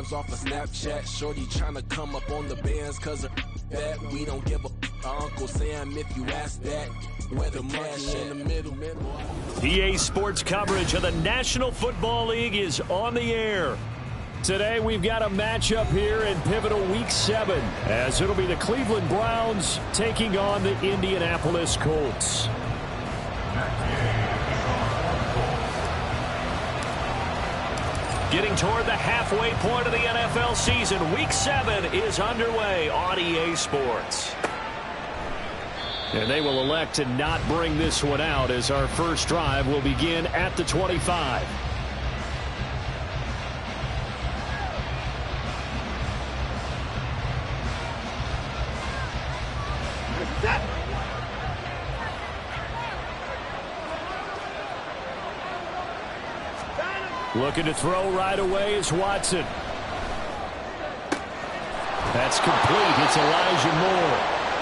rhymes off of Snapchat. Shorty tryna come up on the bands cause her bad. We don't give a Uncle Sam if you ask that. Where the monkey in the middle. EA Sports coverage of the National Football League is on the air. Today we've got a matchup here in pivotal Week 7 as it'll be the Cleveland Browns taking on the Indianapolis Colts. Getting toward the halfway point of the NFL season, Week 7 is underway on EA Sports. And they will elect to not bring this one out as our first drive will begin at the 25. Looking to throw right away is Watson. That's complete. It's Elijah Moore.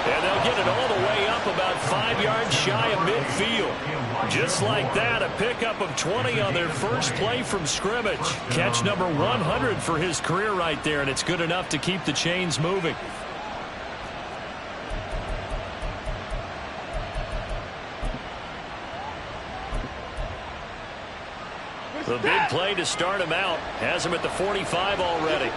And they'll get it all the way up about 5 yards shy of midfield. Just like that, a pickup of 20 on their first play from scrimmage. Catch number 100 for his career right there, and it's good enough to keep the chains moving. The big play to start him out has him at the 45 already.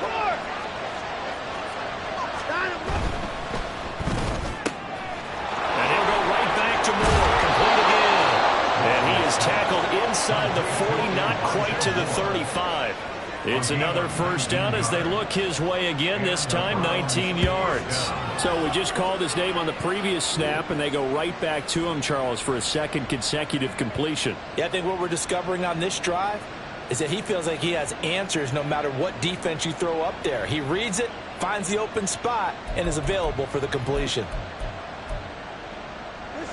And he'll go right back to Moore. Complete again. And he is tackled inside the 40, not quite to the 35. It's another first down as they look his way again, this time 19 yards. So we just called his name on the previous snap, and they go right back to him, Charles, for a second consecutive completion. Yeah, I think what we're discovering on this drive is that he feels like he has answers no matter what defense you throw up there. He reads it, finds the open spot, and is available for the completion.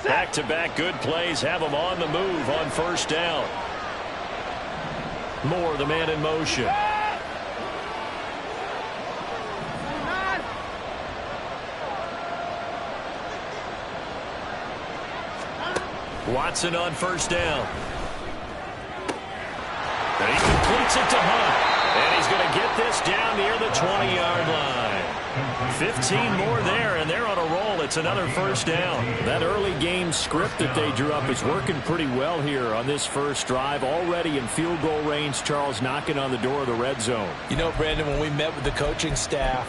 Back-to-back good plays have him on the move on first down. Moore, the man in motion. Watson on first down. And he completes it to Hunt. And he's going to get this down near the 20-yard line. 15 more there, and they're on a roll. It's another first down. That early game script that they drew up is working pretty well here on this first drive. Already in field goal range, Charles knocking on the door of the red zone. You know, Brandon, when we met with the coaching staff,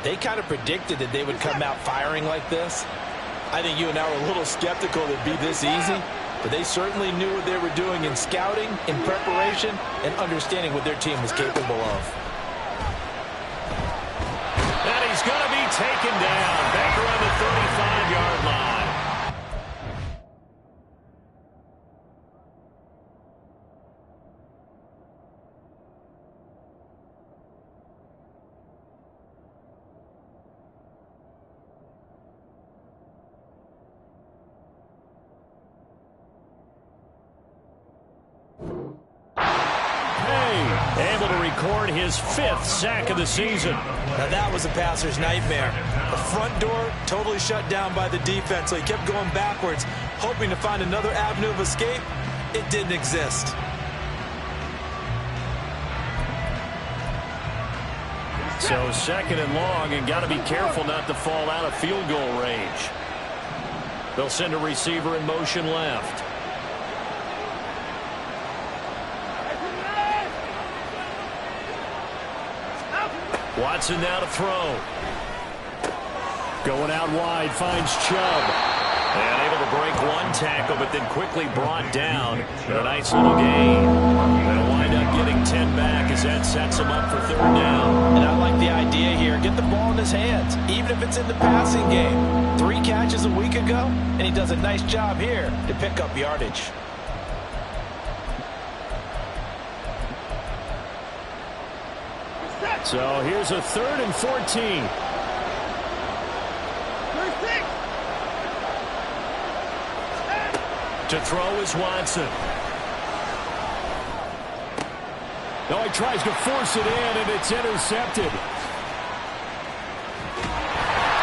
they kind of predicted that they would come out firing like this. I think you and I were a little skeptical that it'd be this easy, but they certainly knew what they were doing in scouting, in preparation, and understanding what their team was capable of. And he's going to be taken down back around the 35-yard line. Able to record his 5th sack of the season. Now that was a passer's nightmare. The front door totally shut down by the defense, so he kept going backwards, hoping to find another avenue of escape. It didn't exist. So second and long, and got to be careful not to fall out of field goal range. They'll send a receiver in motion left. Watson now to throw. Going out wide, finds Chubb. And able to break one tackle, but then quickly brought down. A nice little gain. They'll wind up getting 10 back as that sets him up for third down. And I like the idea here. Get the ball in his hands, even if it's in the passing game. 3 catches a week ago, and he does a nice job here to pick up yardage. So here's a 3rd and 14. To throw is Watson. No, he tries to force it in, and it's intercepted.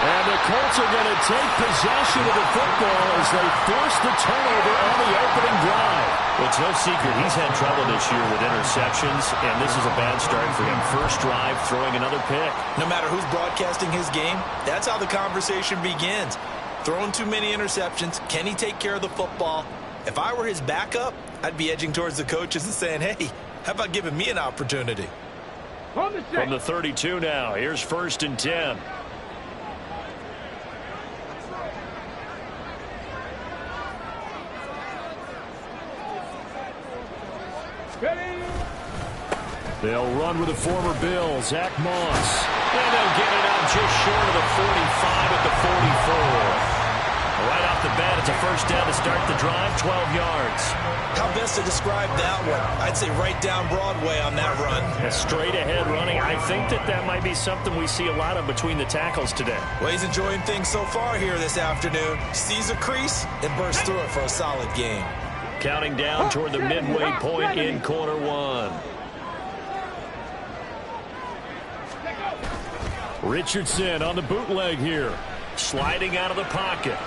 And the Colts are going to take possession of the football as they force the turnover on the opening drive. Well, it's no secret he's had trouble this year with interceptions, and this is a bad start for him. First drive, throwing another pick. No matter who's broadcasting his game, that's how the conversation begins. Throwing too many interceptions. Can he take care of the football? If I were his backup, I'd be edging towards the coaches and saying, hey, how about giving me an opportunity? From the 32 now, here's 1st and 10. They'll run with the former Bill, Zach Moss. And they'll get it out just short of the 45 at the 44. Right off the bat, it's a first down to start the drive, 12 yards. How best to describe that one? I'd say right down Broadway on that run. A straight ahead running. I think that might be something we see a lot of between the tackles today. Well, he's enjoying things so far here this afternoon. Sees a crease and bursts through it for a solid game. Counting down toward the midway point in quarter one. Richardson on the bootleg here. Sliding out of the pocket.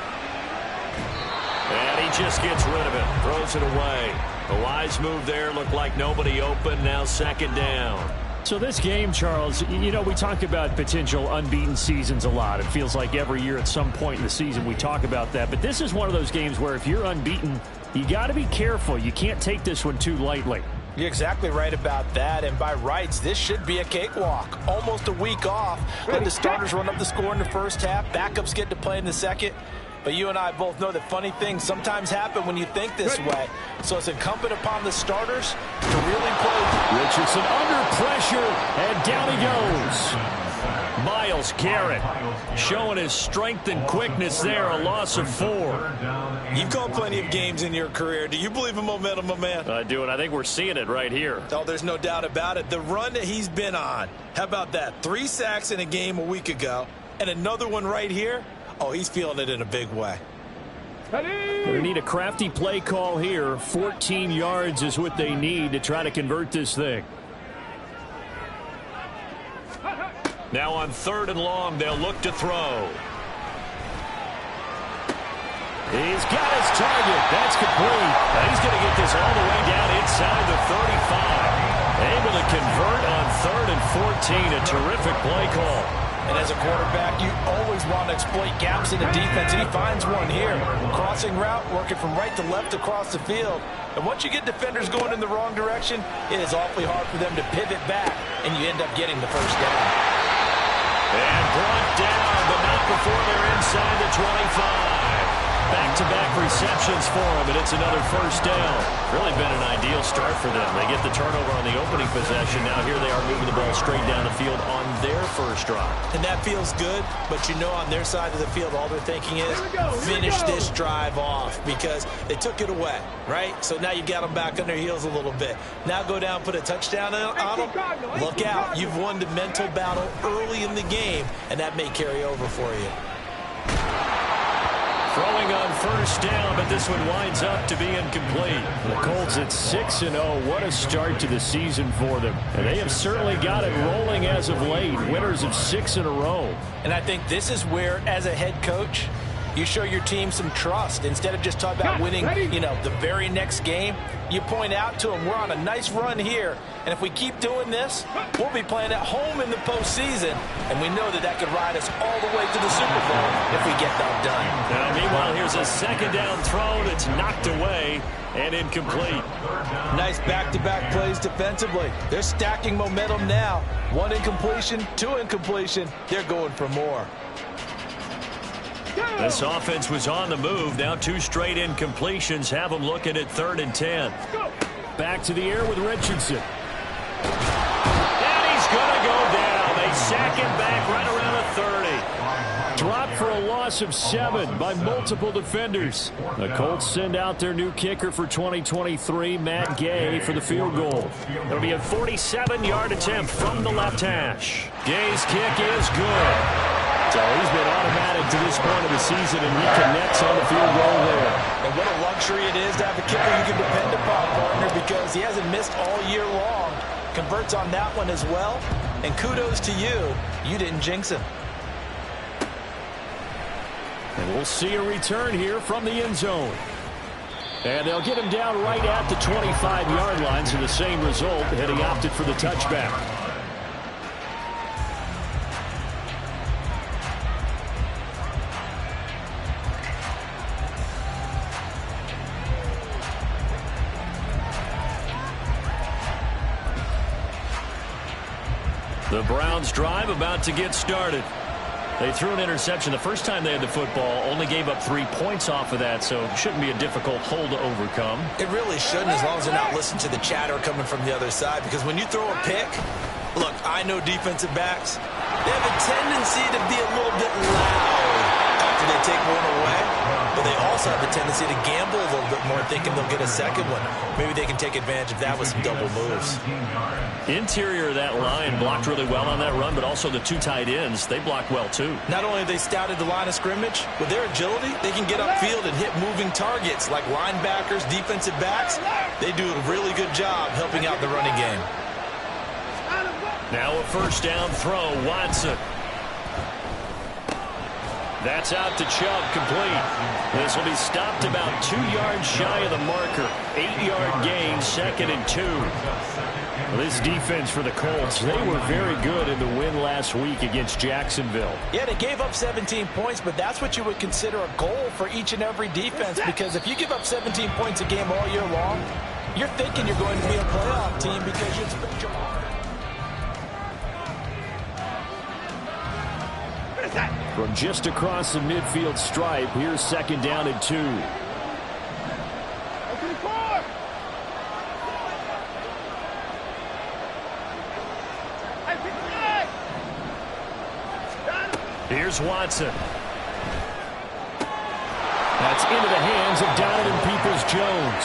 And he just gets rid of it. Throws it away. The wise move there. Looked like nobody open. Now 2nd down. So this game, Charles, you know, we talk about potential unbeaten seasons a lot. It feels like every year at some point in the season we talk about that. But this is one of those games where if you're unbeaten, you got to be careful. You can't take this one too lightly. You're exactly right about that, and by rights, this should be a cakewalk. Almost a week off. Let the starters run up the score in the first half. Backups get to play in the second. But you and I both know that funny things sometimes happen when you think this way. So it's incumbent upon the starters to really play. Richardson under pressure, and down he goes. Myles Garrett showing his strength and quickness there, a loss of 4. You've called plenty of games in your career. Do you believe in momentum, my man? I do, and I think we're seeing it right here. Oh, there's no doubt about it. The run that he's been on, how about that? 3 sacks in a game a week ago, and another one right here. Oh, he's feeling it in a big way. They need a crafty play call here. 14 yards is what they need to try to convert this thing. Now on 3rd and long, they'll look to throw. He's got his target. That's complete. Now he's going to get this all the way down inside the 35. Able to convert on 3rd and 14. A terrific play call. And as a quarterback, you always want to exploit gaps in the defense, and he finds one here. Crossing route, working from right to left across the field. And once you get defenders going in the wrong direction, it is awfully hard for them to pivot back, and you end up getting the first down. And brought down, but not before they're inside the 25. Back-to-back receptions for him, and it's another first down. Really been an ideal start for them. They get the turnover on the opening possession. Now here they are moving the ball straight down the field on their first drive. And that feels good, but you know on their side of the field, all they're thinking is finish this drive off because they took it away, right? So now you got them back on their heels a little bit. Now go down, put a touchdown on them. Look out. You've won the mental battle early in the game, and that may carry over for you. Throwing on first down, but this one winds up to be incomplete. The Colts at 6-0. What a start to the season for them. And they have certainly got it rolling as of late. Winners of 6 in a row. And I think this is where, as a head coach, you show your team some trust. Instead of just talking about winning, the very next game, you point out to them, we're on a nice run here. And if we keep doing this, we'll be playing at home in the postseason. And we know that could ride us all the way to the Super Bowl if we get that done. Now, meanwhile, here's a 2nd down throw that's knocked away and incomplete. Nice back-to-back plays defensively. They're stacking momentum now. 1 incompletion, 2 incompletion. They're going for more. This offense was on the move. Now 2 straight incompletions have them looking at 3rd and 10. Back to the air with Richardson. And he's going to go down. They sack him back right around the 30. Dropped for a loss of 7 by multiple defenders. The Colts send out their new kicker for 2023, Matt Gay, for the field goal. It'll be a 47-yard attempt from the left hash. Gay's kick is good. So he's been automatic to this point of the season, and he connects on the field goal there. And what a luxury it is to have a kicker you can depend upon, partner, because he hasn't missed all year long. Converts on that one as well. And kudos to you. You didn't jinx him. And we'll see a return here from the end zone. And they'll get him down right at the 25-yard line, so the same result, and he opted for the touchback. The Browns drive about to get started. They threw an interception the first time they had the football, only gave up 3 points off of that, so it shouldn't be a difficult hole to overcome. It really shouldn't, as long as they're not listening to the chatter coming from the other side, because when you throw a pick, look, I know defensive backs, they have a tendency to be a little bit loud after they take one away, but they also have a tendency to gamble a little bit more, thinking they'll get a second one. Maybe they can take advantage of that with some double moves. Interior of that line blocked really well on that run, but also the 2 tight ends, they blocked well too. Not only have they scouted the line of scrimmage, with their agility, they can get upfield and hit moving targets like linebackers, defensive backs. They do a really good job helping out the running game. Now a first down throw, Watson. That's out to Chubb, complete. This will be stopped about 2 yards shy of the marker. 8-yard gain, 2nd and 2. Well, this defense for the Colts, they were very good in the win last week against Jacksonville. Yeah, they gave up 17 points, but that's what you would consider a goal for each and every defense, because if you give up 17 points a game all year long, you're thinking you're going to be a playoff team because you're spent your heart. From just across the midfield stripe, here's 2nd down and 2. Here's Watson. That's into the hands of Donovan Peoples-Jones.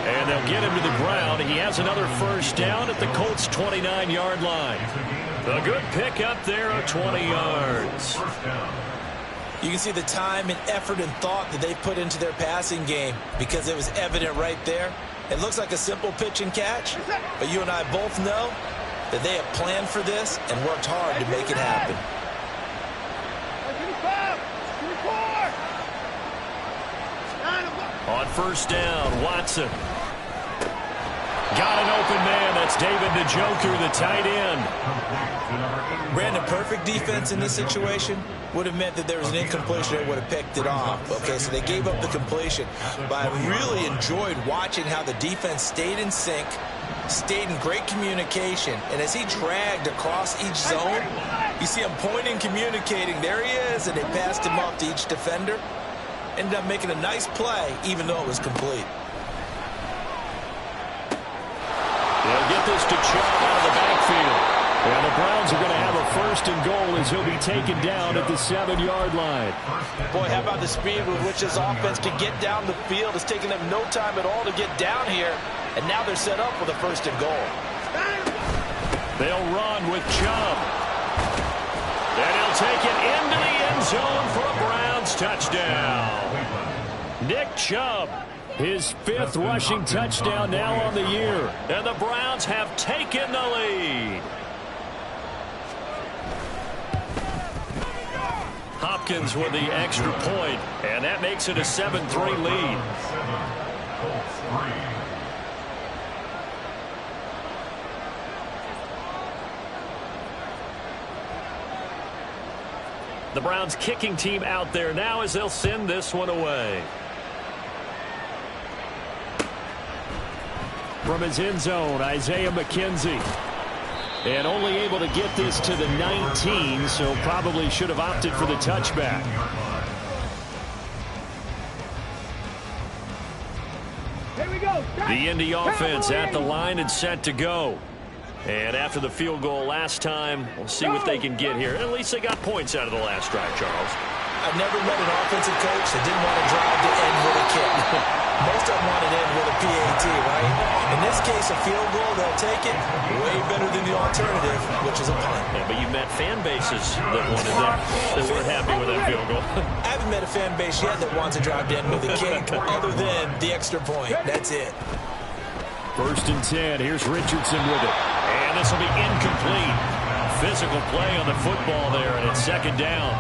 And they'll get him to the ground. He has another first down at the Colts' 29-yard line. A good pick up there of 20 yards. You can see the time and effort and thought that they put into their passing game, because it was evident right there. It looks like a simple pitch and catch, but you and I both know that they have planned for this and worked hard to make it happen. On first down, Watson. Got an open man. That's David Njoku, the tight end. Brandon, perfect defense in this situation would have meant that there was an incompletion. They would have picked it off. Okay, so they gave up the completion. But I really enjoyed watching how the defense stayed in sync, stayed in great communication. And as he dragged across each zone, you see him pointing, communicating. There he is, and they passed him off to each defender. Ended up making a nice play, even though it was complete. They'll get this to Chubb out of the backfield. And the Browns are going to have a first and goal as he'll be taken down at the 7-yard line. Boy, how about the speed with which this offense can get down the field? It's taken them no time at all to get down here. And now they're set up with a first and goal. They'll run with Chubb. And he'll take it into the end zone for a Browns touchdown. Nick Chubb, his 5th rushing touchdown now on the year. And the Browns have taken the lead. Hopkins with the extra point, and that makes it a 7-3 lead. The Browns kicking team out there now as they'll send this one away. From his end zone, Isaiah McKenzie. And only able to get this to the 19, so probably should have opted for the touchback. Here we go. The Indy offense at the line and set to go. And after the field goal last time, we'll see what they can get here. At least they got points out of the last drive, Charles. I've never met an offensive coach that didn't want to drive to end with a kick. Most of them want to end with a PAT, right? In this case, a field goal, they'll take it. Way better than the alternative, which is a punt. Yeah, but you met fan bases that wanted that weren't happy with that field goal. I haven't met a fan base yet that wants to drive to end with a kick, other than the extra point. That's it. 1st and 10. Here's Richardson with it. And this will be incomplete. Physical play on the football there, and it's 2nd down.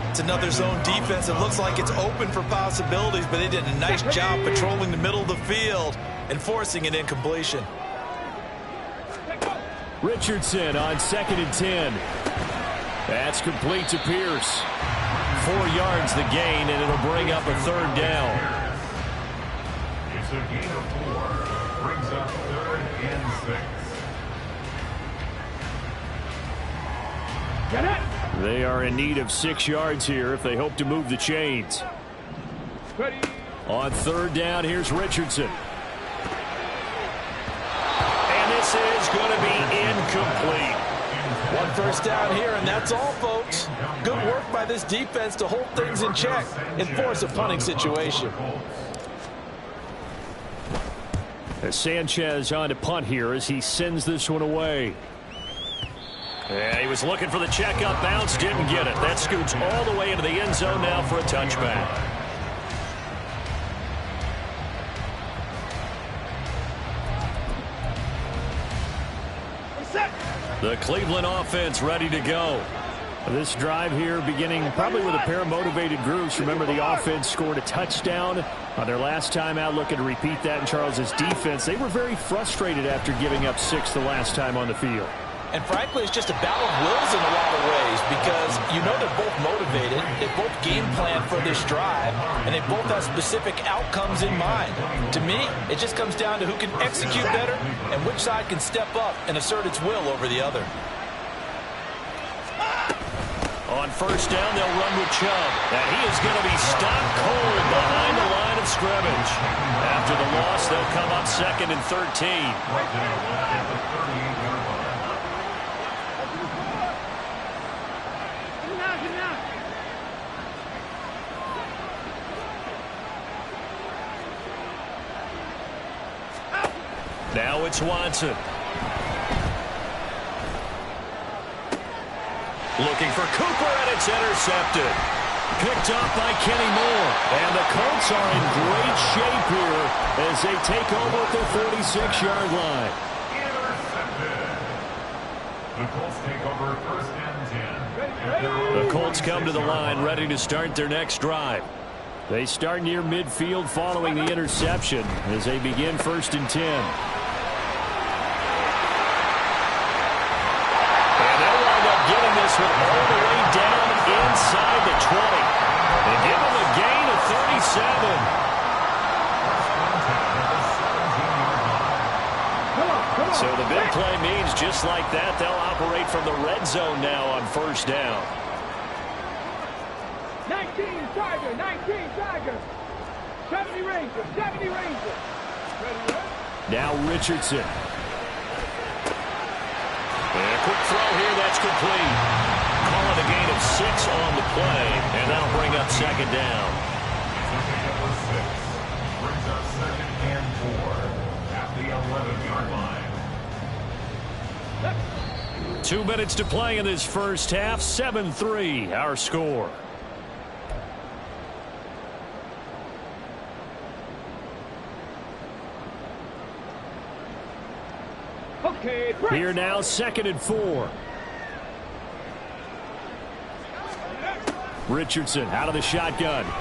It's another zone defense. It looks like it's open for possibilities, but they did a nice job patrolling the middle of the field and forcing an incompletion. Richardson on 2nd and 10. That's complete to Pierce. 4 yards the gain, and it'll bring up a 3rd down. It's a gain of 4. Brings up 3rd and 6. Get it! They are in need of 6 yards here if they hope to move the chains. Ready. On 3rd down, here's Richardson. And this is going to be incomplete. 1 first down here, and that's all, folks. Good work by this defense to hold things in check and force a punting situation. As Sanchez on to punt here as he sends this one away. Yeah, he was looking for the checkup bounce, didn't get it. That scoots all the way into the end zone now for a touchback. The Cleveland offense ready to go. This drive here beginning probably with a pair of motivated groups. Remember, the offense scored a touchdown on their last time out. Looking to repeat that in Charles's defense. They were very frustrated after giving up 6 the last time on the field. And frankly, it's just a battle of wills in a lot of ways because you know they're both motivated, they both game plan for this drive, and they both have specific outcomes in mind. To me, it just comes down to who can execute better and which side can step up and assert its will over the other. On 1st down, they'll run with Chubb. And he is going to be stopped cold behind the line of scrimmage. After the loss, they'll come up 2nd and 13. Now it's Watson. Looking for Cooper, and it's intercepted. Picked up by Kenny Moore. And the Colts are in great shape here as they take over at their 46-yard line. Intercepted. The Colts take over 1st and 10. The Colts come to the line ready to start their next drive. They start near midfield following the interception as they begin 1st and 10. This one all the way down inside the 20. They give him a gain of 37. So the big play means just like that, they'll operate from the red zone now on 1st down. 19 Tiger, 19 Tiger. 70 Ranger, 70 Ranger. Now Richardson. And a quick throw here, that's complete. Call it a gain of 6 on the play, and that'll bring up 2nd down. Brings up 2nd and 4 at the 11-yard line. 2 minutes to play in this first half. 7-3, our score. Okay, Here now, 2nd and 4. Richardson out of the shotgun. And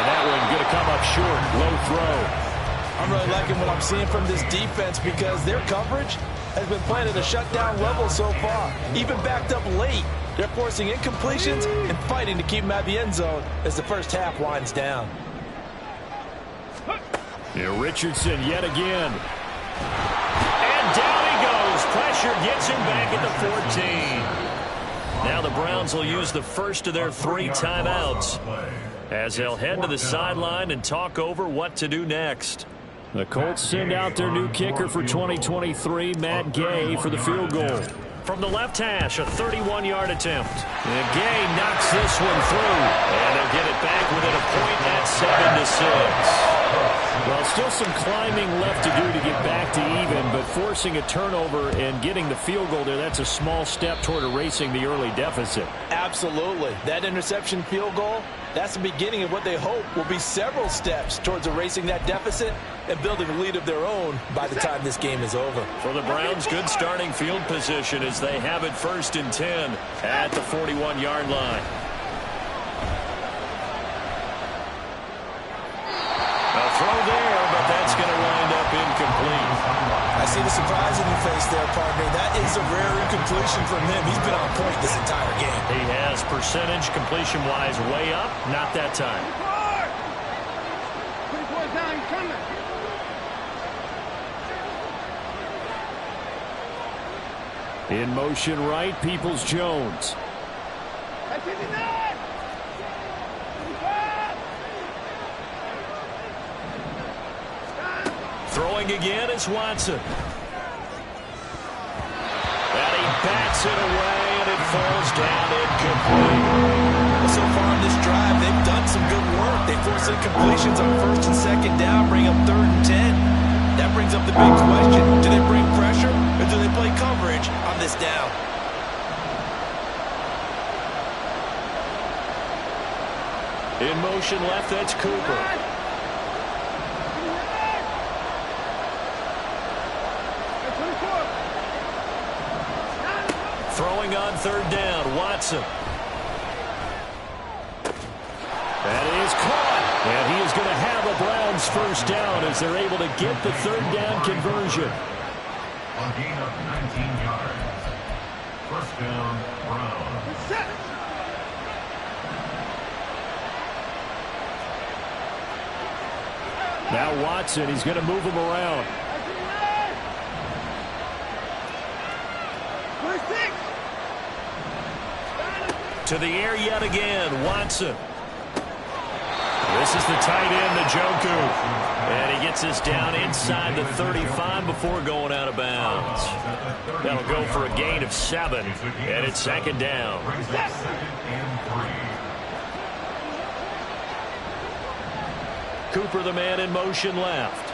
that one going to come up short. Low throw. I'm really liking what I'm seeing from this defense because their coverage has been playing at a shutdown level so far. Even backed up late. They're forcing incompletions and fighting to keep them out of the end zone as the first half winds down. Yeah, Richardson yet again. And down he goes. Pressure gets him back at the 14. Now the Browns will use the first of their 3 timeouts as they'll head to the sideline and talk over what to do next. The Colts send out their new kicker for 2023, Matt Gay, for the field goal. From the left hash, a 31-yard attempt. And Gay knocks this one through. And they'll get it back within a point at 7-6. Well, still some climbing left to do to get back to even, but forcing a turnover and getting the field goal there, that's a small step toward erasing the early deficit. Absolutely. That interception field goal, that's the beginning of what they hope will be several steps towards erasing that deficit and building a lead of their own by the time this game is over. For the Browns, good starting field position as they have it 1st and 10 at the 41-yard line. A throw there, but that's going to wind up incomplete. I see the surprise in your face there, partner. That is a rare incompletion from him. He's been on point this entire game. He has percentage completion-wise way up. Not that time. 24 down, he's coming. In motion right, Peoples-Jones. That's 59. Throwing again is Watson. And he bats it away, and it falls down incomplete. So far on this drive, they've done some good work. They force incompletions on 1st and 2nd down, bring up 3rd and 10. That brings up the big question. Do they bring pressure, or do they play coverage on this down? In motion left, that's Cooper. Throwing on 3rd down, Watson. That is caught. And he is going to have a Browns 1st down as they're able to get the 3rd down conversion. A gain of 19 yards. 1st down, Browns. Now Watson, he's going to move him around. To the air yet again, Watson. This is the tight end, Njoku. And he gets us down inside the 35 before going out of bounds. That'll go for a gain of 7, and it's 2nd down. Cooper, the man in motion left.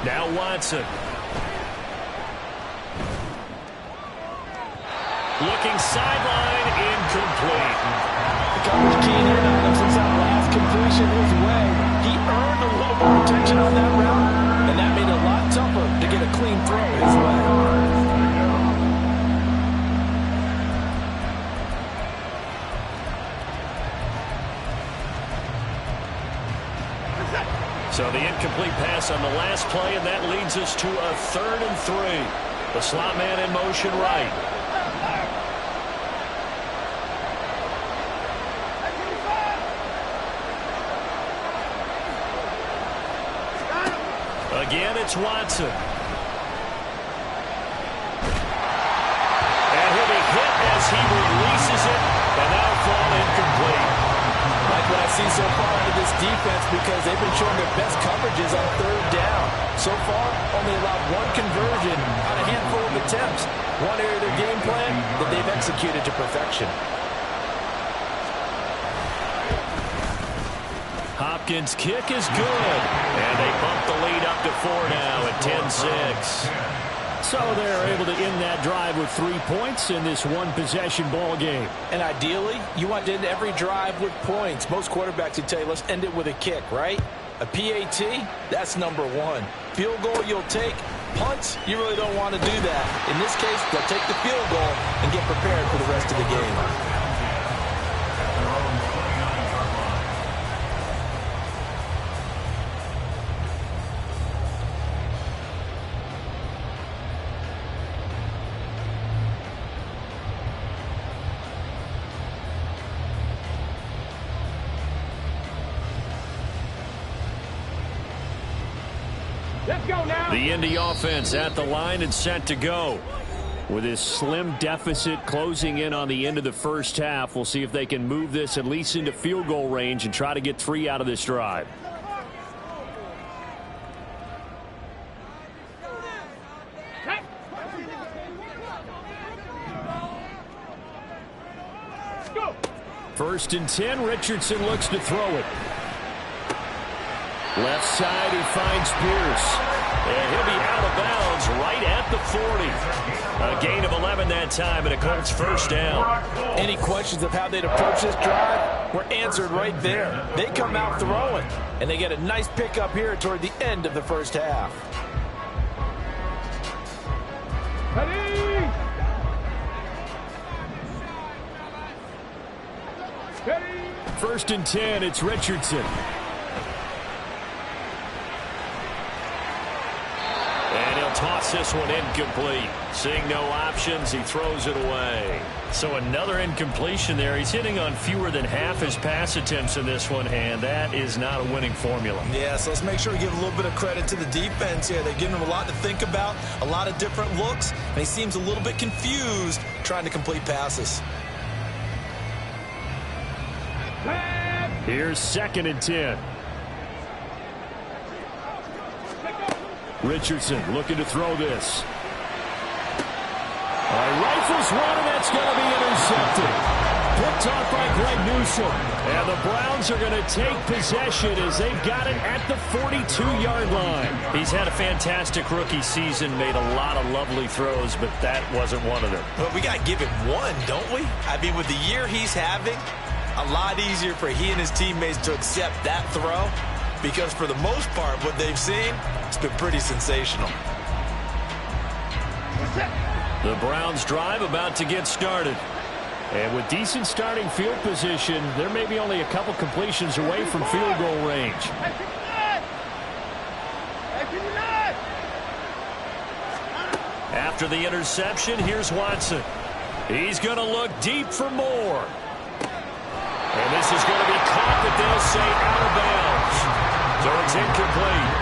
Now Watson. Looking sideline, incomplete. The coverage keyed in on him since that last completion his way. He earned a little more attention on that route, and that made it a lot tougher to get a clean throw his way. So the incomplete pass on the last play, and that leads us to a 3rd and 3. The slot man in motion right. Again, it's Watson. And he'll be hit as he releases it, and that'll fall incomplete. Like what I see so far out of this defense, because they've been showing their best coverages on 3rd down. So far, only allowed 1 conversion on a handful of attempts. One area of their game plan that they've executed to perfection. Hopkins' kick is good, and they bump the lead up to 4 now at 10-6. So they're able to end that drive with 3 points in this one-possession ball game. And ideally, you want to end every drive with points. Most quarterbacks would tell you, let's end it with a kick, right? A PAT, that's number 1. Field goal you'll take. Punts, you really don't want to do that. In this case, they'll take the field goal and get prepared for the rest of the game. Let's go now. The Indy offense at the line and set to go. With this slim deficit closing in on the end of the 1st half, we'll see if they can move this at least into field goal range and try to get 3 out of this drive. First and 10, Richardson looks to throw it. Left side, he finds Pierce. And he'll be out of bounds right at the 40. A gain of 11 that time, and a Colts first down. Any questions of how they'd approach this drive were answered right there. They come out throwing, and they get a nice pickup here toward the end of the first half. First and 10, it's Richardson. And he'll toss this one incomplete. Seeing no options, he throws it away. So another incompletion there. He's hitting on fewer than half his pass attempts in this one, and that is not a winning formula. Yeah, so let's make sure we give a little bit of credit to the defense here. They're giving him a lot to think about, a lot of different looks, and he seems a little bit confused trying to complete passes. Here's second and 10. Richardson looking to throw this. Rifles one, and that's going to be intercepted. Picked off by Greg Newsome. And the Browns are going to take possession as they've got it at the 42-yard line. He's had a fantastic rookie season, made a lot of lovely throws, but that wasn't one of them. But we got to give him one, don't we? I mean, with the year he's having, a lot easier for he and his teammates to accept that throw, because for the most part, what they've seen, it's been pretty sensational. The Browns drive about to get started. And with decent starting field position, there may be only a couple completions away from field goal range. After the interception, here's Watson. He's going to look deep for more. And this is going to be caught, but they'll say out of bounds. So it's incomplete.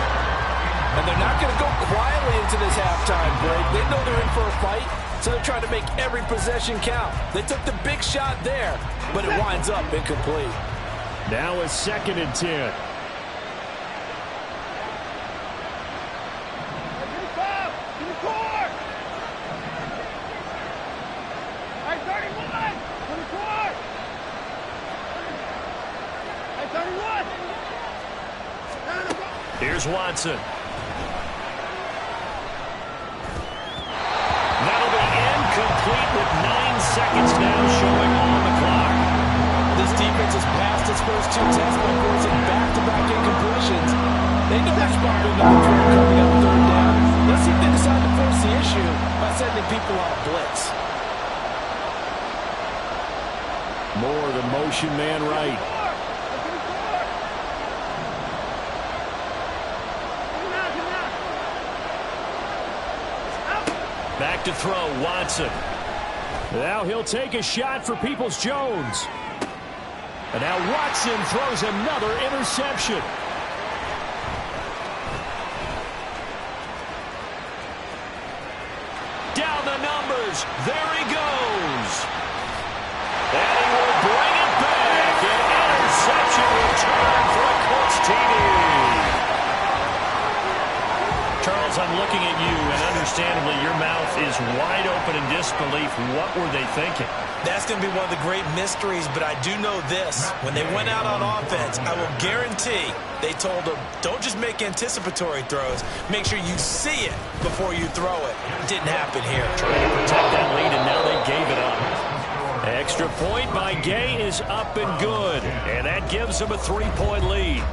And they're not going to go quietly into this halftime break. They know they're in for a fight, so they're trying to make every possession count. They took the big shot there, but it winds up incomplete. Now it's second and 10. Here's Watson. That'll be incomplete with 9 seconds now showing on the clock. This defense has passed its first 2 tests by forcing back-to-back incompletions. They know they're responding to the throw coming up third down. Let's see if they decide to force the issue by sending people on a blitz. More the motion man right. Back to throw, Watson. Now he'll take a shot for Peoples-Jones. And now Watson throws another interception. Down the numbers. There he goes. And he will bring it back. An interception return for a Colts TD. Charles, I'm looking at you, and understandably, your mouth is wide open in disbelief. What were they thinking? That's going to be one of the great mysteries, but I do know this. When they went out on offense, I will guarantee they told them, don't just make anticipatory throws. Make sure you see it before you throw it. Didn't happen here. Trying to protect that lead, and now they gave it up. Extra point by Gay is up and good, and that gives them a 3-point lead.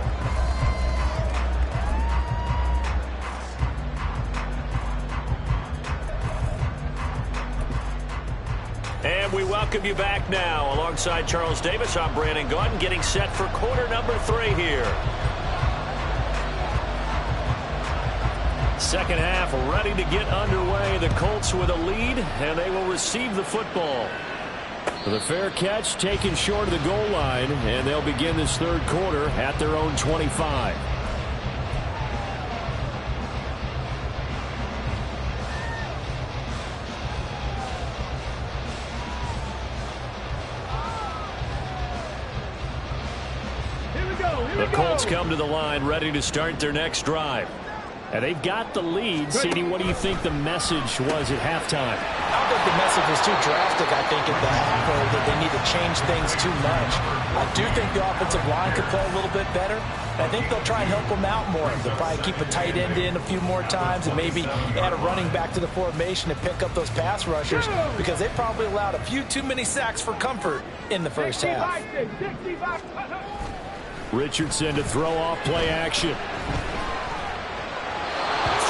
And we welcome you back now. Alongside Charles Davis, I'm Brandon Gaudin, getting set for quarter number 3 here. Second half ready to get underway. The Colts with a lead, and they will receive the football. The fair catch taken short of the goal line, and they'll begin this third quarter at their own 25. The Colts come to the line ready to start their next drive. And they've got the lead. CD, what do you think the message was at halftime? I don't think the message was too drastic, I think, at the half, or that they need to change things too much. I do think the offensive line could play a little bit better. I think they'll try and help them out more. They'll probably keep a tight end in a few more times and maybe add a running back to the formation to pick up those pass rushers, because they probably allowed a few too many sacks for comfort in the first half. Richardson to throw off play action.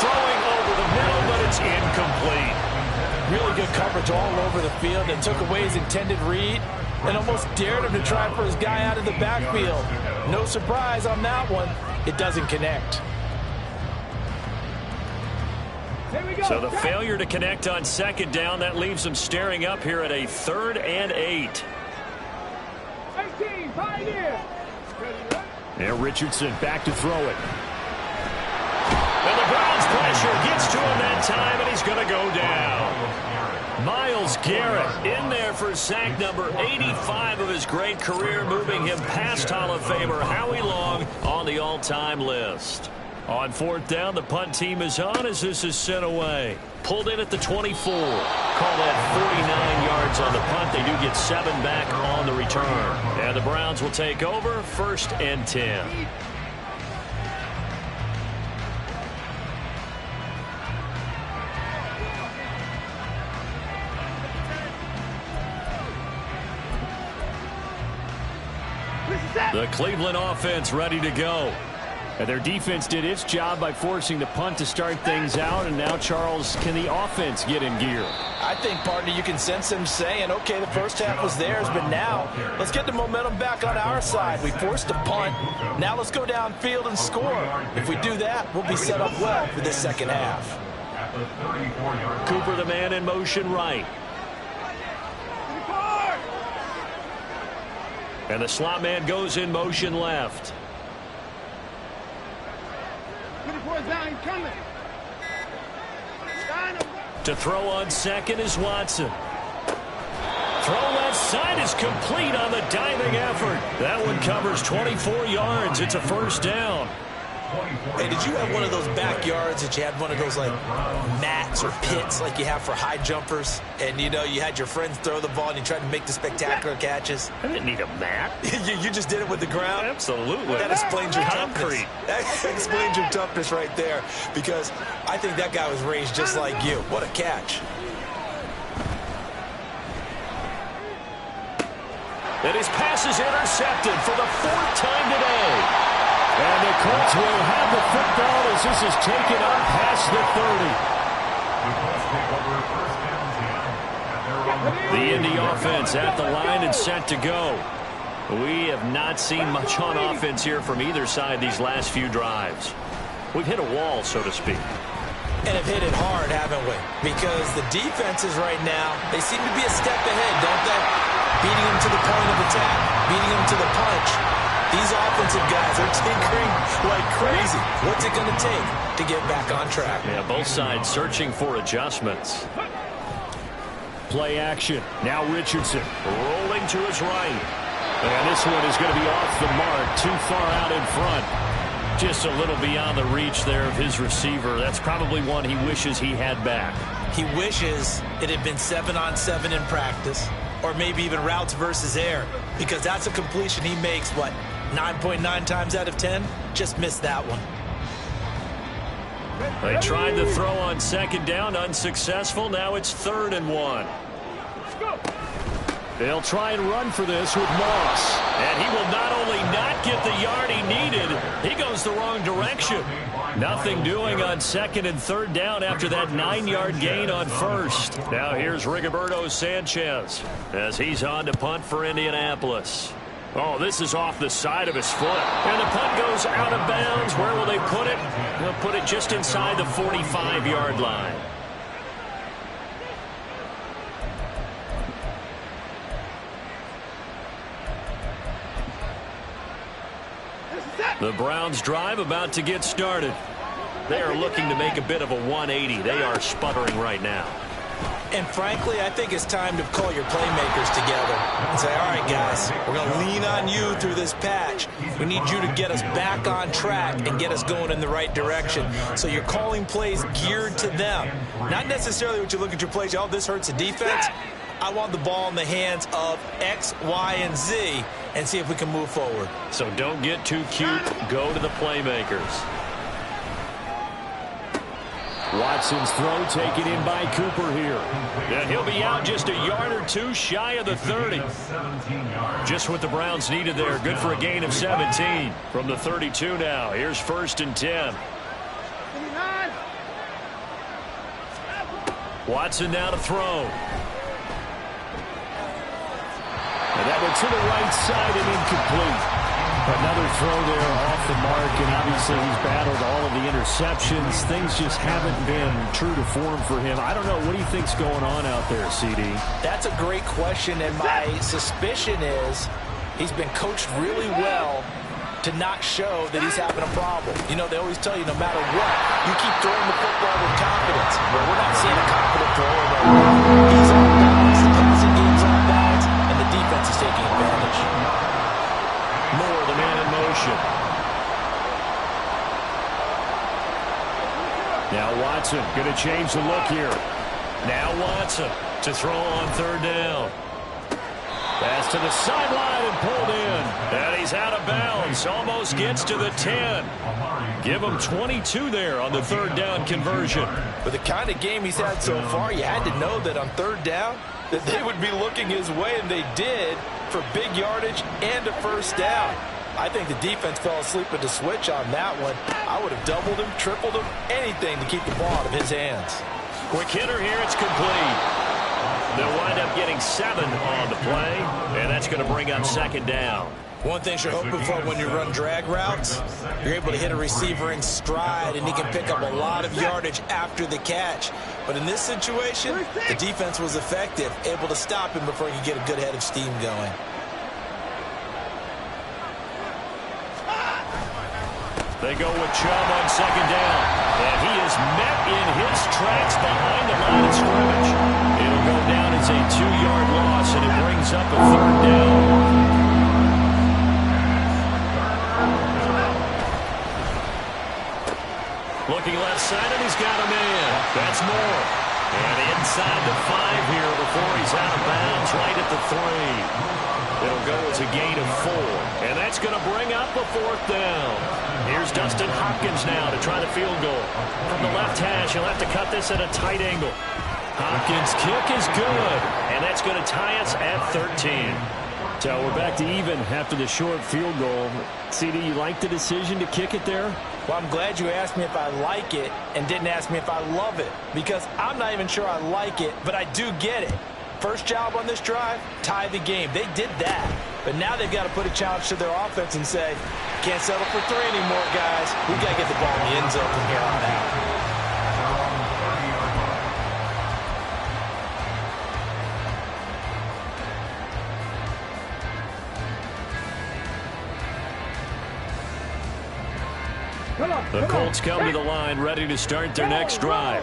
Throwing over the middle, but it's incomplete. Really good coverage all over the field. They took away his intended read and almost dared him to try for his guy out of the backfield. No surprise on that one. It doesn't connect. So the failure to connect on second down, that leaves them staring up here at a 3rd and 8. 18, Pioneer. And Richardson back to throw it. And the Browns pressure gets to him that time, and he's going to go down. Myles Garrett in there for sack number 85 of his great career, moving him past Hall of Famer Howie Long on the all-time list. On 4th down, the punt team is on as this is sent away. Pulled in at the 24. Call that 49 yards on the punt. They do get 7 back on the return. And the Browns will take over 1st and 10. The Cleveland offense ready to go. And their defense did its job by forcing the punt to start things out. And now, Charles, can the offense get in gear? I think, partner, you can sense them saying, okay, the first half was theirs, but now let's get the momentum back on our side. We forced a punt. Now let's go downfield and score. If we do that, we'll be set up well for this second half. Cooper, the man in motion right. And the slot man goes in motion left. 24 down, coming. To throw on second is Watson. Throw left side is complete on the diving effort. That one covers 24 yards. It's a 1st down. Hey, did you have one of those backyards that you had one of those like mats or pits like you have for high jumpers? And, you know, you had your friends throw the ball and you tried to make the spectacular catches? I didn't need a mat. you just did it with the ground? Absolutely. That explains your concrete. Toughness. That explains your toughness right there, because I think that guy was raised just like you. What a catch. And his pass is intercepted for the 4th time today. And the Colts will have the football as this is taken up past the 30. The Indy offense at the line and set to go. We have not seen much on offense here from either side these last few drives. We've hit a wall, so to speak. And have hit it hard, haven't we? Because the defenses right now, they seem to be a step ahead, don't they? Beating them to the point of attack, beating them to the punch. These offensive guys are tinkering like crazy. What's it going to take to get back on track? Yeah, both sides searching for adjustments. Play action. Now Richardson rolling to his right. And this one is going to be off the mark, too far out in front. Just a little beyond the reach there of his receiver. That's probably one he wishes he had back. He wishes it had been 7-on-7 in practice, or maybe even routes versus air, because that's a completion he makes, what, 9.9 times out of 10? Just missed that one. They tried to throw on second down, unsuccessful. Now it's 3rd and 1. They'll try and run for this with Moss. And he will not only not get the yard he needed, he goes the wrong direction. Nothing doing on 2nd and 3rd down after that 9-yard gain on 1st. Now here's Rigoberto Sanchez as he's on to punt for Indianapolis. Oh, this is off the side of his foot. And the punt goes out of bounds. Where will they put it? They'll put it just inside the 45-yard line. The Browns drive about to get started. They are looking to make a bit of a 180. They are sputtering right now. And frankly, I think it's time to call your playmakers together and say, all right, guys, we're going to lean on you through this patch. We need you to get us back on track and get us going in the right direction. So you're calling plays geared to them. Not necessarily what you look at your plays, oh, this hurts the defense. I want the ball in the hands of X, Y, and Z and see if we can move forward. So don't get too cute. Go to the playmakers. Watson's throw taken in by Cooper here. And he'll be out just a yard or two shy of the 30. Just what the Browns needed there. Good for a gain of 17 from the 32 now. Here's 1st and 10. Watson now to throw. And that went to the right side and incomplete. Another throw there off the mark, and obviously he's battled all of the interceptions. Things just haven't been true to form for him. I don't know. What do you think's going on out there, CD? That's a great question, and my suspicion is he's been coached really well to not show that he's having a problem. You know, they always tell you no matter what, you keep throwing the football with confidence. Well, we're not seeing a confident thrower right now. He's on balance, the passing game's on balance, and the defense is taking advantage. Moore, the man in motion. Now Watson going to change the look here. Now Watson to throw on 3rd down. Pass to the sideline and pulled in. And he's out of bounds. Almost gets to the 10. Give him 22 there on the 3rd down conversion. With the kind of game he's had so far, you had to know that on 3rd down that they would be looking his way, and they did, for big yardage and a 1st down. I think the defense fell asleep at the switch on that one. I would have doubled him, tripled him, anything to keep the ball out of his hands. Quick hitter here, it's complete. They'll wind up getting 7 on the play, and that's going to bring up 2nd down. One thing you're hoping for when you run drag routes, you're able to hit a receiver in stride, and he can pick up a lot of yardage after the catch. But in this situation, the defense was effective, able to stop him before he could get a good head of steam going. They go with Chubb on 2nd down. And he is met in his tracks behind the line of scrimmage. It'll go down as a 2-yard loss, and it brings up a 3rd down. Looking left side, and he's got a man. That's Moore. And inside the 5 here before he's out of bounds, right at the 3. It'll go as a gain of 4. And that's going to bring up a 4th down. Here's Dustin Hopkins now to try the field goal. From the left hash, he'll have to cut this at a tight angle. Hopkins' kick is good. And that's going to tie us at 13. So we're back to even after the short field goal. CD, you like the decision to kick it there? Well, I'm glad you asked me if I like it and didn't ask me if I love it, because I'm not even sure I like it, but I do get it. First job on this drive, tie the game. They did that. But now they've got to put a challenge to their offense and say, can't settle for 3 anymore, guys. We've got to get the ball in the end zone from here on out. The Colts come to the line, ready to start their next drive.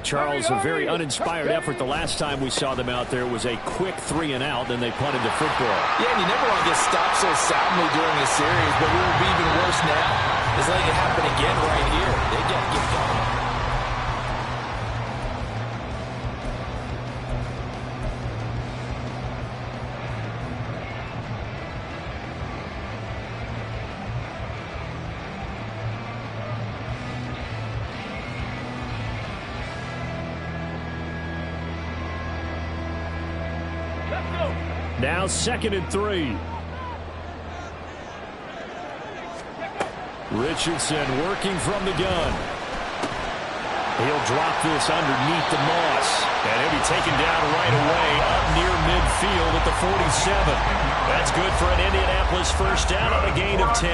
Charles, a very uninspired effort the last time we saw them out there was a quick 3-and-out, then they punted the football. Yeah, and you never want to get stopped so soundly during a series, but what would be even worse now is letting it happen again right here. They got to get going. Now 2nd and 3. Richardson working from the gun. He'll drop this underneath the Moss. And he'll be taken down right away up near midfield at the 47. That's good for an Indianapolis 1st down on a gain of 10.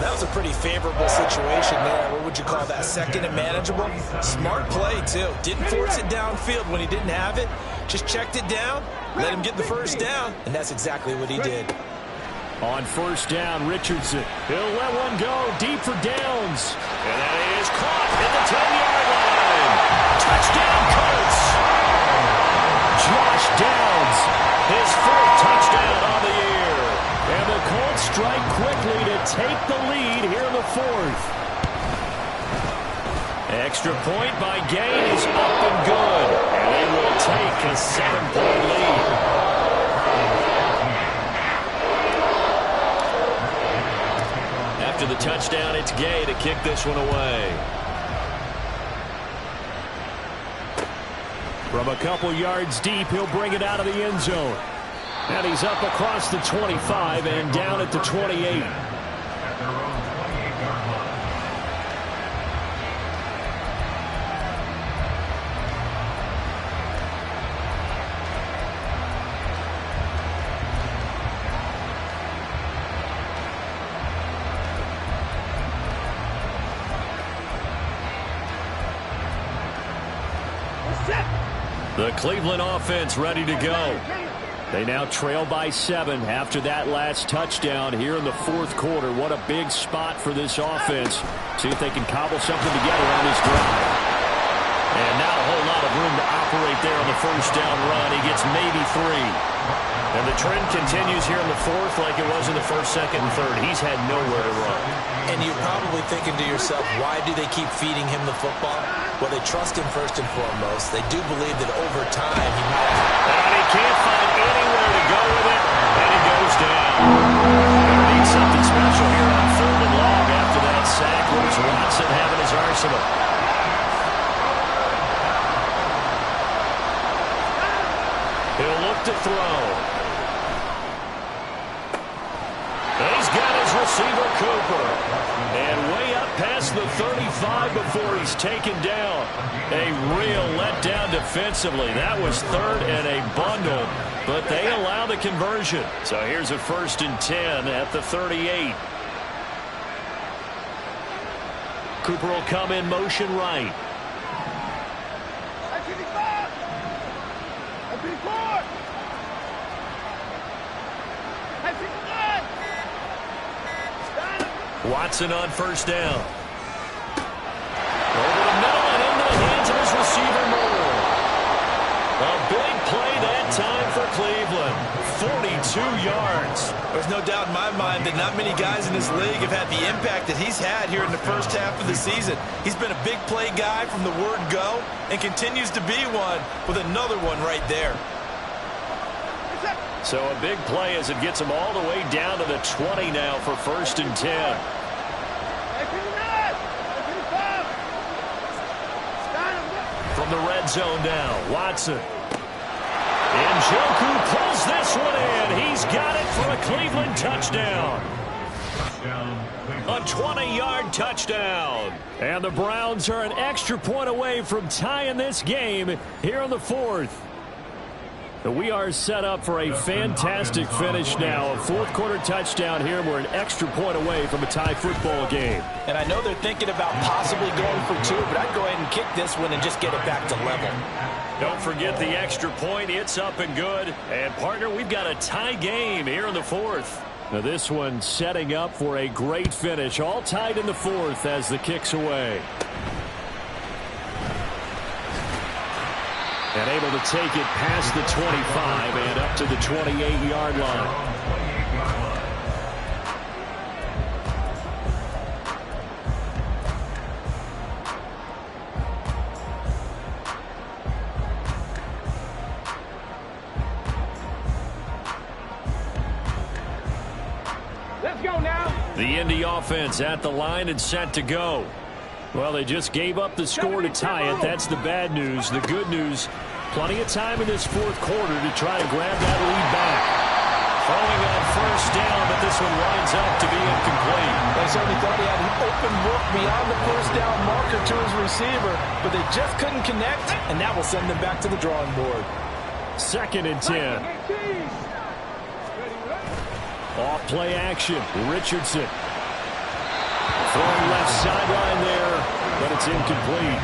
That was a pretty favorable situation there. What would you call that? 2nd and manageable? Smart play, too. Didn't force it downfield when he didn't have it. Just checked it down, let him get the 1st down, and that's exactly what he did. On 1st down, Richardson. He'll let one go deep for Downs. And that is caught at the 10-yard line. Touchdown, Colts. take the lead here in the fourth. Extra point by Gain is up and good. And they will take a 7-point lead. After the touchdown, it's Gay to kick this one away. From a couple yards deep, he'll bring it out of the end zone. And he's up across the 25 and down at the 28. The Cleveland offense ready to go. They now trail by 7 after that last touchdown here in the fourth quarter. What a big spot for this offense. See if they can cobble something together on this drive. And not a whole lot of room to operate there on the first down run. He gets maybe 3. And the trend continues here in the fourth like it was in the first, second, and third. He's had nowhere to run. And you're probably thinking to yourself, why do they keep feeding him the football? Well, they trust him first and foremost. They do believe that over time he might. And he can't find anywhere to go with it, and he goes down. They need something special here on 3rd and long after that sack. Where's Watson having his arsenal? He'll look to throw. He's got his receiver, Cooper. And way up past the 35 before he's taken down. A real letdown defensively. That was 3rd and a bundle, but they allow the conversion. So here's a 1st and 10 at the 38. Cooper will come in motion right. Watson on 1st down. Over the middle and into the hands of his receiver, Moore. A big play that time for Cleveland. 42 yards. There's no doubt in my mind that not many guys in this league have had the impact that he's had here in the first half of the season. He's been a big play guy from the word go and continues to be one with another one right there. So a big play as it gets him all the way down to the 20 now for 1st and 10. From the red zone now, Watson. Njoku pulls this one in. He's got it for a Cleveland touchdown. A 20-yard touchdown. And the Browns are an extra point away from tying this game here in the fourth. We are set up for a fantastic finish now. A fourth-quarter touchdown here. We're an extra point away from a tie football game. And I know they're thinking about possibly going for 2, but I'd go ahead and kick this one and just get it back to level. Don't forget the extra point. It's up and good. And, partner, we've got a tie game here in the fourth. Now this one setting up for a great finish. All tied in the fourth as the kick's away. And able to take it past the 25 and up to the 28-yard line. Let's go now. The Indy offense at the line and set to go. Well, they just gave up the score to tie it. That's the bad news. The good news, plenty of time in this fourth quarter to try and grab that lead back. Throwing on 1st down, but this one winds up to be incomplete. They certainly thought he had an open look beyond the 1st down marker to his receiver, but they just couldn't connect, and that will send them back to the drawing board. 2nd and 10. Off play action. Richardson. Throwing left sideline there, but it's incomplete.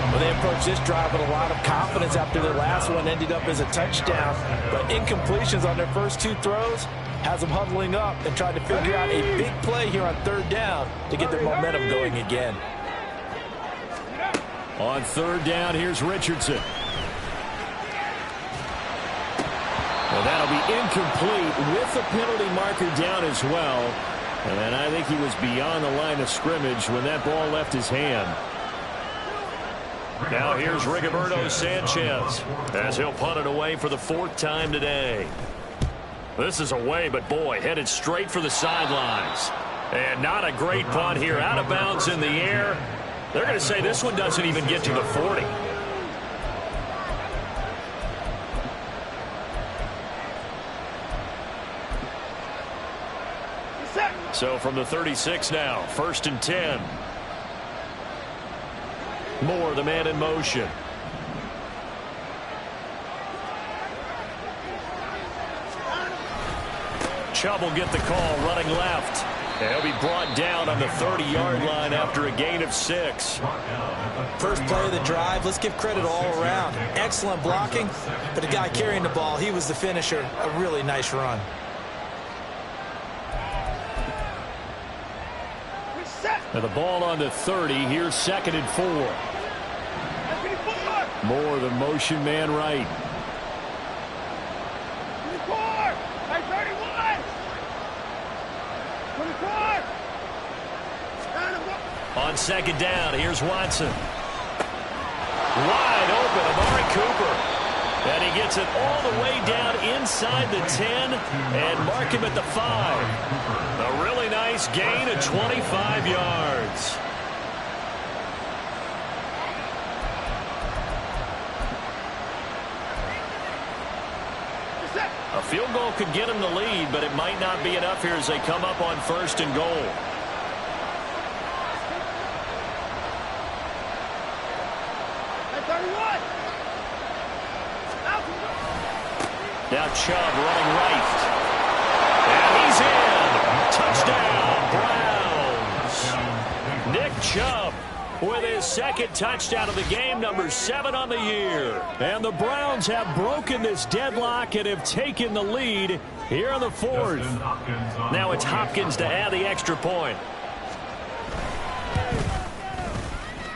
Well, they approached this drive with a lot of confidence after their last one ended up as a touchdown. But incompletions on their first 2 throws has them huddling up and trying to figure out a big play here on 3rd down to get their momentum going again. On 3rd down, here's Richardson. Well, that'll be incomplete with the penalty marker down as well. And I think he was beyond the line of scrimmage when that ball left his hand. Now here's Rigoberto Sanchez as he'll punt it away for the 4th time today. This is away, but boy, headed straight for the sidelines. And not a great punt here. Out of bounds in the air. They're going to say this one doesn't even get to the 40. So from the 36 now, 1st and 10. Moore, the man in motion. Chubb will get the call running left. And he'll be brought down on the 30-yard line after a gain of 6. First play of the drive, let's give credit all around. Excellent blocking, but the guy carrying the ball, he was the finisher. A really nice run. Now the ball on the 30. Here's 2nd and 4. Moore, the motion man right. On 2nd down, here's Watson. Wide open, Amari Cooper. And he gets it all the way down inside the 10 and mark him at the 5. A really nice gain of 25 yards. A field goal could get him the lead, but it might not be enough here as they come up on 1st and goal. Now Chubb running right. And he's in. Touchdown, Browns. Nick Chubb with his 2nd touchdown of the game, number 7 on the year. And the Browns have broken this deadlock and have taken the lead here in the 4th. Now it's Hopkins to add the extra point.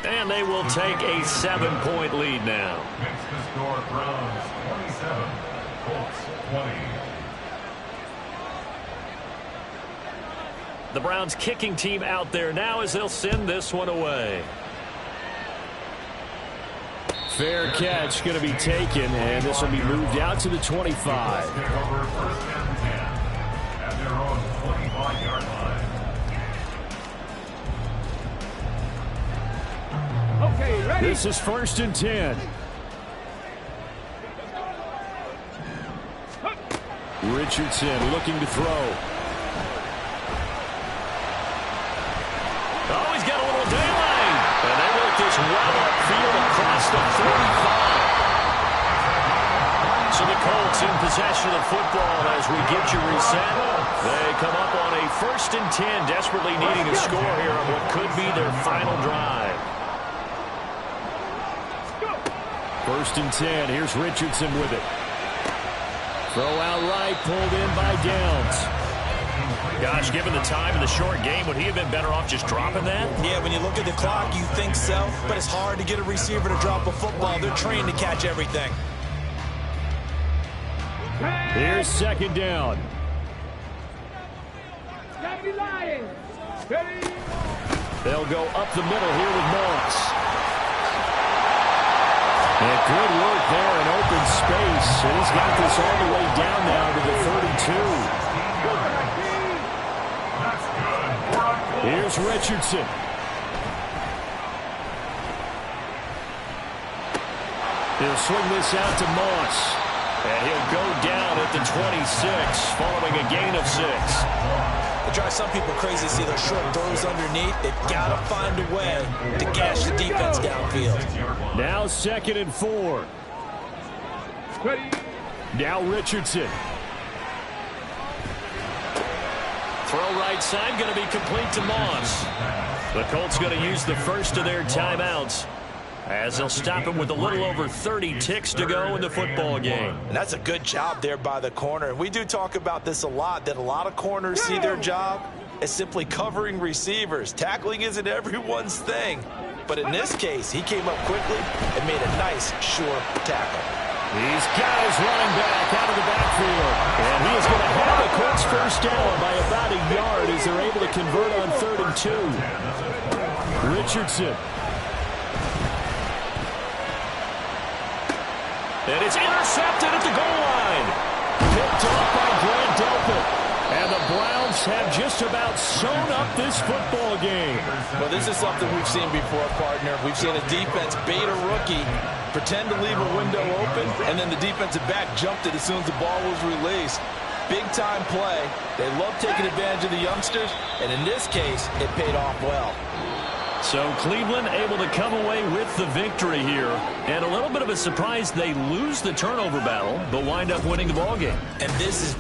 And they will take a 7-point lead now. Makes the score Browns 27, Colts 20. The Browns kicking team out there now as they'll send this one away. Fair catch going to be taken, and this will be moved out to the 25. Take over 1st and 10 at their own 25-yard line. Okay, ready? This is 1st and 10. Richardson looking to throw. Oh, he's got a little daylight. And they work this well upfield across the 45. So the Colts in possession of the football as we get you reset. They come up on a 1st and 10, desperately needing a score here on what could be their final drive. 1st and 10. Here's Richardson with it. Throw out right, pulled in by Downs. Gosh, given the time and the short game, would he have been better off just dropping that? Yeah, when you look at the clock, you think so, but it's hard to get a receiver to drop a football. They're trained to catch everything. Here's 2nd down. They'll go up the middle here with Moss. And good work there in open space. And he's got this all the way down now to the 32. Here's Richardson. He'll swing this out to Moss. And he'll go down at the 26 following a gain of 6. It drives some people crazy to see those short throws underneath. They've got to find a way to gash the defense downfield. Now 2nd and 4. Now Richardson. Throw right side going to be complete to Moss. The Colts going to use the first of their timeouts as they'll stop him with a little over 30 ticks to go in the football game. And that's a good job there by the corner. And we do talk about this a lot, that a lot of corners see their job as simply covering receivers. Tackling isn't everyone's thing. But in this case, he came up quickly and made a nice, sure tackle. He's got his running back out of the backfield. And he is going to have the Colts first down by about a yard as they're able to convert on 3rd and 2. Richardson. And it's intercepted at the goal line. Picked off by Grant Delpit. And the Browns have just about sewn up this football game. Well, this is something we've seen before, partner. We've seen a defense bait a rookie, pretend to leave a window open, and then the defensive back jumped it as soon as the ball was released. Big-time play. They love taking advantage of the youngsters, and in this case, it paid off well. So Cleveland able to come away with the victory here. And a little bit of a surprise, they lose the turnover battle, but wind up winning the ball game. And this is